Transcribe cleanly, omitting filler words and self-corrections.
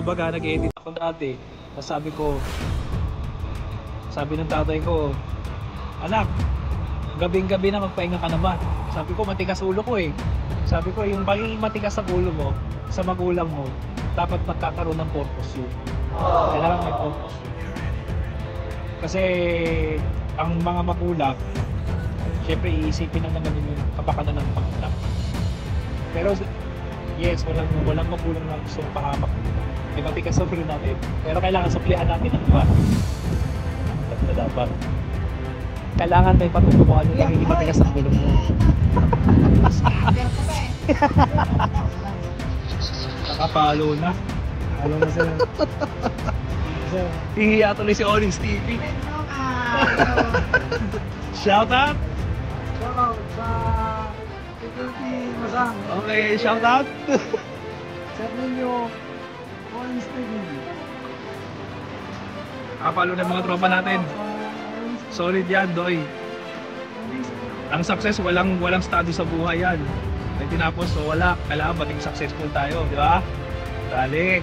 Kumbaga, nag-edit ako dati. Tapos sabi ng tatay ko, anak, gabing-gabi na magpahinga ka naman. Sabi ko, matigas ulo ko eh. Sabi ko, yung pagiging matigas sa ulo mo, sa magulang mo, dapat magkakaroon ng purpose yun. Kailangan may purpose yun. Kasi, ang mga magulang, syempre iisipin lang naman yung kapakanan ng panganak. Pero, yes, walang magulang na gusto pahamak. May matigas sa ulo natin. Pero kailangan suplihan natin ang iba. Dapat. Kailangan may patutukuhan yung pagiging matigas sa ulo mo. Nakapalo na. Halo na sila. Hihiya tuloy si Onyx TV. Shout out! Shout out sa security masang. Okay, shout out! Set ninyo Onyx TV. Nakapalo na mga tropa natin. Solid yan, Doy. Ang success, walang study sa buhay yan. May tinapos, so wala. Kailangan maging successful tayo, di ba? Dali!